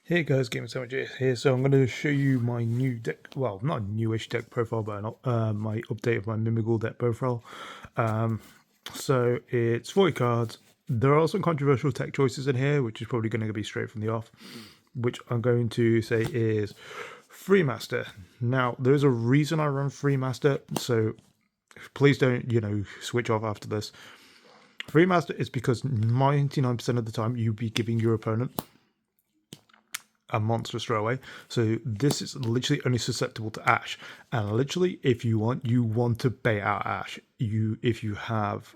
Hey guys, GamingSandwich here. So I'm going to show you my new deck, well, not a newish deck profile, but my update of my Mimighoul deck profile. So it's 40 cards. There are some controversial tech choices in here, which is probably going to be straight from the off, which I'm going to say is Freemaster. Now, there's a reason I run Freemaster, so please don't, switch off after this. Freemaster is because 99% of the time you'll be giving your opponent a monster straight away. So this is literally only susceptible to Ash. And literally, if you want to bait out Ash. If you have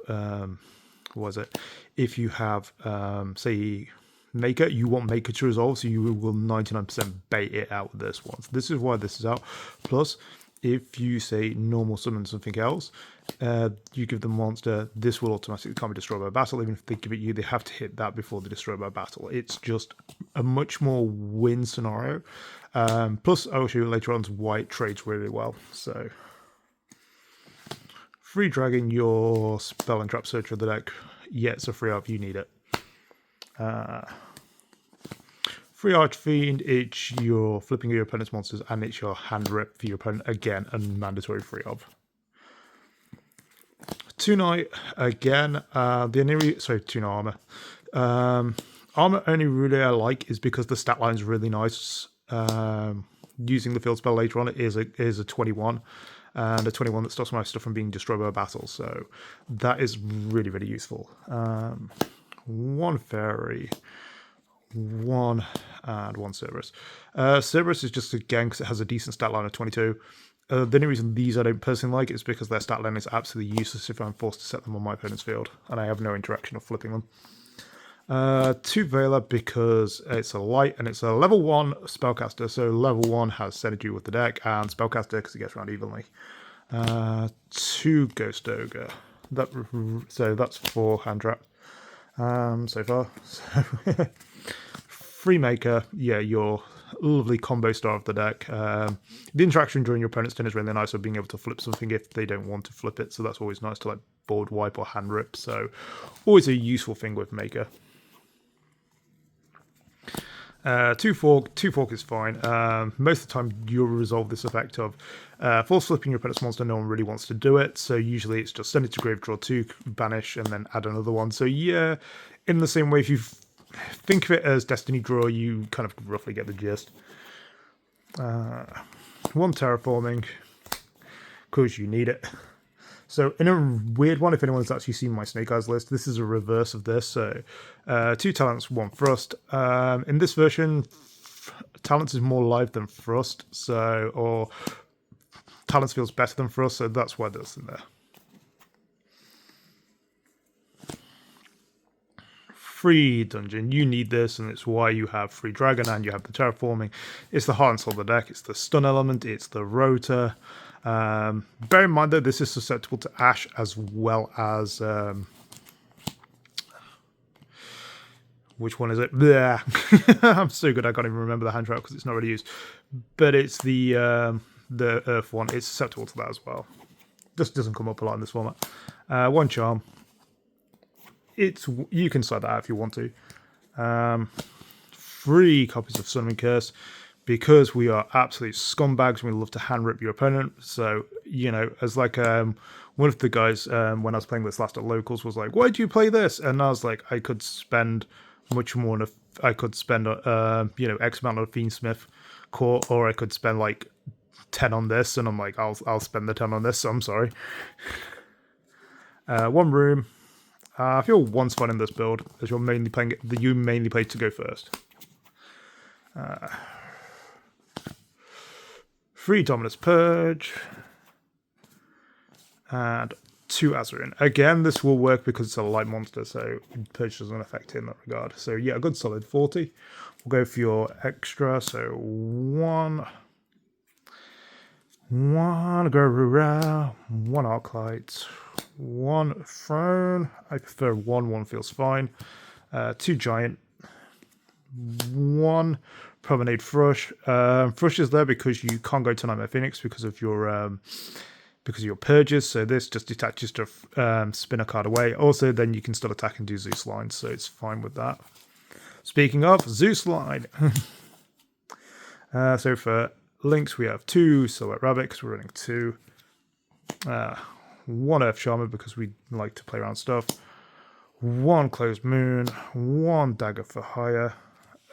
If you have say Maker, you want Maker to resolve, so you will 99% bait it out with this one. So this is why this is out. Plus, if you say normal summon something else, you give the monster, this will automatically can't be destroyed by battle. Even if they give it you, they have to hit that before they destroy by battle. It's just a much more win scenario. Plus, I will show you later on why it trades really well. So, free dragon your spell and trap search of the deck. Yeah, it's a free up, you need it. Free Archfiend, it's your flipping your opponent's monsters, and it's your hand rip for your opponent. Again, a mandatory free of. 2 Knight, again, the 2 Knight armor. Armor only really I like is because the stat line is really nice. Using the field spell later on is a 21, and a 21 that stops my stuff from being destroyed by a battle. So that is really, really useful. 1 fairy. 1 and 1 Cerberus. Cerberus is just again because it has a decent stat line of 22. The only reason these I don't personally like is because their stat line is absolutely useless if I'm forced to set them on my opponent's field, and I have no interaction of flipping them. 2 Veiler because it's a light and it's a level 1 spellcaster, so level 1 has synergy with the deck, and spellcaster because it gets around evenly. 2 Ghost Ogre. So that's 4 hand traps so far. So Freemaker, yeah, your lovely combo star of the deck. The interaction during your opponent's turn is really nice, of being able to flip something if they don't want to flip it, so that's always nice to like board wipe or hand rip, so always a useful thing with Maker. 2 fork is fine. Most of the time you'll resolve this effect of force flipping your opponent's monster. No one really wants to do it, so usually it's just send it to grave, draw 2, banish, and then add another one. So yeah, in the same way, if you think of it as Destiny Draw, you kind of roughly get the gist. 1 terraforming, because you need it. So in a weird one, if anyone's actually seen my Snake Eyes list, this is a reverse of this. So 2 talents, 1 thrust. In this version, talents is more live than thrust, or talents feels better than thrust, so that's why that's in there. Free dungeon, you need this, and it's why you have free dragon and you have the terraforming. It's the heart and soul of the deck, it's the stun element, it's the rotor. Bear in mind though, this is susceptible to Ash as well as which one is it? I'm so good I can't even remember the hand trap because it's not really used, but it's the earth one. It's susceptible to that as well. Just doesn't come up a lot in this format. 1 charm. You can side that out if you want to. 3 copies of Sun and Curse, because we are absolute scumbags and we love to hand rip your opponent. So, as like one of the guys when I was playing this last at locals was like, "Why do you play this?" And I was like, I could spend much more. I could spend X amount on a Fiendsmith core, or I could spend like 10 on this. And I'm like, I'll spend the 10 on this. So I'm sorry. 1 room. I feel 1's fun in this build, as you're mainly playing it. You mainly play to go first. 3 Dominus Purge. And 2 Azurin. Again, this will work because it's a light monster, so Purge doesn't affect it in that regard. So yeah, a good solid 40. We'll go for your extra, so 1 Garura, 1 Arclight, 1 Throne. I prefer 1 feels fine. 2 Giant, 1 Promenade Thrush. Thrush is there because you can't go to Nightmare Phoenix because of your purges. So this just detaches to spin a card away. Also, then you can still attack and do Zeus lines, so it's fine with that. Speaking of Zeus line, So for links, we have 2 Silhouette Rabbit because we're running 2. 1 Earth Charmer because we like to play around stuff. 1 Closed Moon. 1 Dagger for Hire.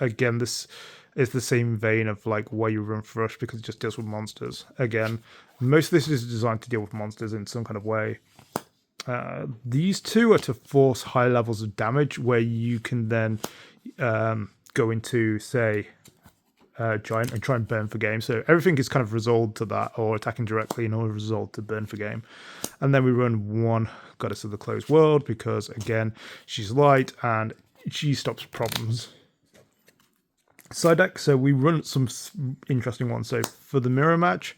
Again, this is the same vein of like why you run Thrush because it just deals with monsters. Again, most of this is designed to deal with monsters in some kind of way. These 2 are to force high levels of damage where you can then go into, say, Giant and try and burn for game. So everything is kind of resolved to that, or attacking directly in order resolved to burn for game. And then we run 1 Goddess of the Closed World because, again, she's light and she stops problems. Side deck, so we run some interesting ones. So for the mirror match,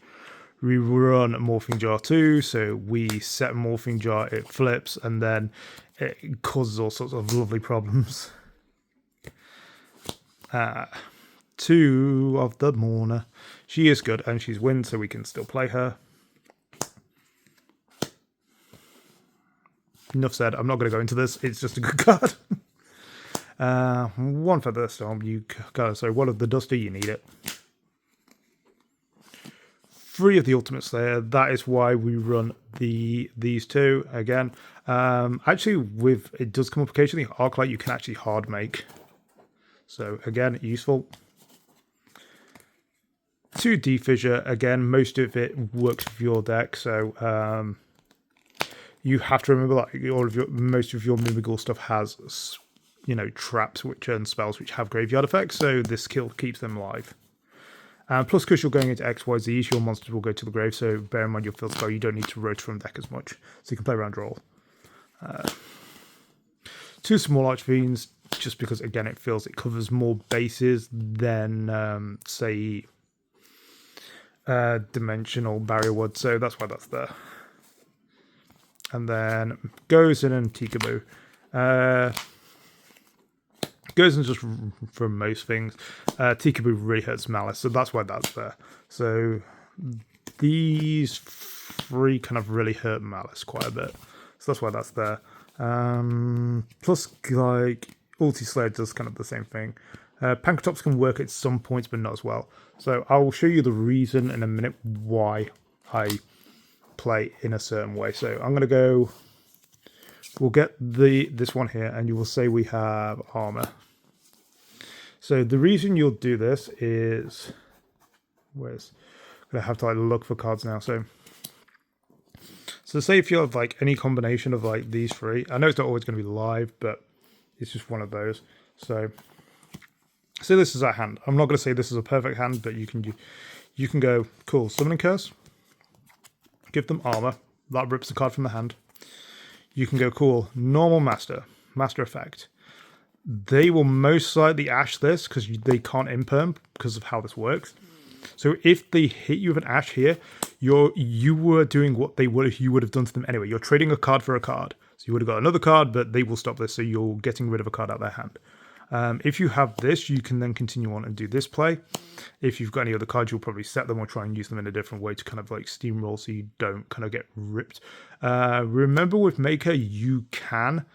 we run Morphing Jar 2. So we set Morphing Jar, it flips, and then it causes all sorts of lovely problems. 2 of the Mourner. She is good and she's wind, so we can still play her. Enough said. I'm not going to go into this. It's just a good card. 1 Feather Storm. You got so 1 of the Dusty. You need it. 3 of the Ultimate Slayer. That is why we run these 2 again. Actually, with it does come up occasionally. Arclight you can actually hard make. So again, useful. 2 Defissure, again, most of it works with your deck, so you have to remember that most of your Mimighoul stuff has, traps and spells which have graveyard effects, so this skill keeps them alive. Plus, because you're going into XYZ, your monsters will go to the grave, so bear in mind your field spell, you don't need to rotate from deck as much, so you can play around draw. 2 Small Archfiends, just because, again, it feels it covers more bases than, say, Dimensional Barrier would, so that's why that's there. And then Gozen and Tikaboo. Gozen just from most things. Tikaboo really hurts Malice, so that's why that's there. So these 3 kind of really hurt Malice quite a bit, so that's why that's there. Plus, like, Ulti Slayer does kind of the same thing. Pankratops can work at some points, but not as well. So I will show you the reason in a minute why I play in a certain way. So I'm going to go... We'll get this one here, and you will say we have armor. So the reason you'll do this is... I'm going to have to look for cards now. So say if you have any combination of these 3. I know it's not always going to be live, but it's just one of those. So... say this is our hand. I'm not going to say this is a perfect hand, but you can go, cool, Summoning Curse. Give them armor. That rips the card from the hand. You can go, cool, Normal Master Effect. They will most likely ash this because they can't imperm because of how this works. So if they hit you with an ash here, you were doing what you would have done to them anyway. You're trading a card for a card. So you would have got another card, but they will stop this, so you're getting rid of a card out of their hand. If you have this, you can then continue on and do this play. If you've got any other cards, you'll probably set them or try and use them in a different way to kind of steamroll so you don't kind of get ripped. Remember with Maker, you can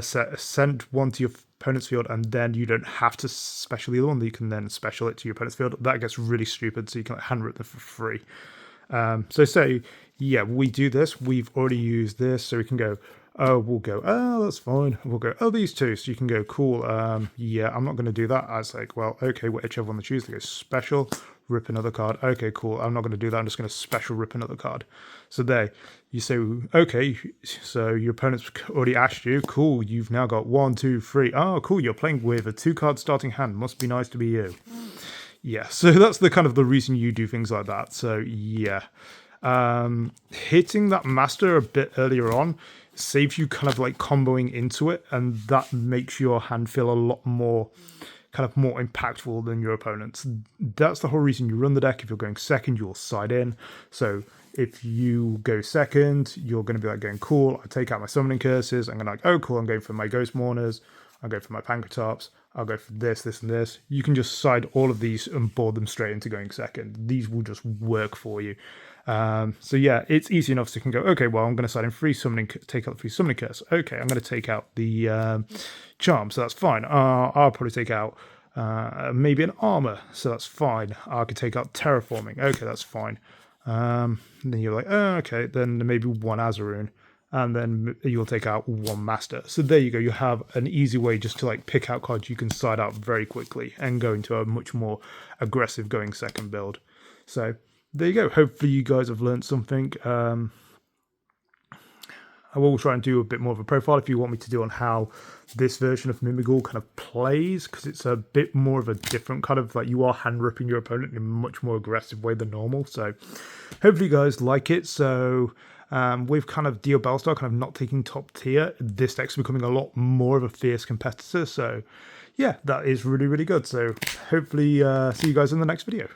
send 1 to your opponent's field and then you don't have to special the other one. You can then special it to your opponent's field. That gets really stupid, so you can hand rip them for free. So say, yeah, we do this. We've already used this, so we can go... we'll go, that's fine. We'll go, these 2. So you can go, cool, yeah, I'm not going to do that. I was like, well, okay, whichever one to choose. They go, special, rip another card. Okay, cool, I'm not going to do that. I'm just going to special rip another card. So there, you say, okay, so your opponent's already ashed you. Cool, you've now got 1, 2, 3. Oh, cool, you're playing with a 2-card starting hand. Must be nice to be you. Yeah, so that's the kind of the reason you do things like that. So, yeah. Hitting that master a bit earlier on saves you kind of comboing into it, and that makes your hand feel a lot more more impactful than your opponent's. That's the whole reason you run the deck. If you're going second, you'll side in. So if you go second, you're going to be going, cool, I take out my Summoning Curses. I'm going to oh, cool, I'm going for my Ghost Mourners. I'll go for my Pankratops. I'll go for this, this, and this. You can just side all of these and board them straight into going second. These will just work for you. So yeah, it's easy enough so you can go, okay, well, I'm going to side in take out the free Summoning Curse. Okay, I'm going to take out the Charm, so that's fine. I'll probably take out Maybe an armor, so that's fine. I could take out terraforming. Okay, that's fine. Then you're like, oh, okay, then maybe one Azaroon, and then you'll take out one master. So there you go. You have an easy way just to like pick out cards you can side out very quickly and go into a much more aggressive going second build. So there you go. Hopefully you guys have learned something. I will try and do a bit more of a profile if you want me to do on how this version of Mimighoul kind of plays, because it's a bit more of a different kind of, like, you are hand ripping your opponent in a much more aggressive way than normal. So hopefully you guys like it. So with kind of Dio Bellstar kind of not taking top tier, this deck's becoming a lot more of a fierce competitor. So yeah, that is really, really good. So hopefully see you guys in the next video.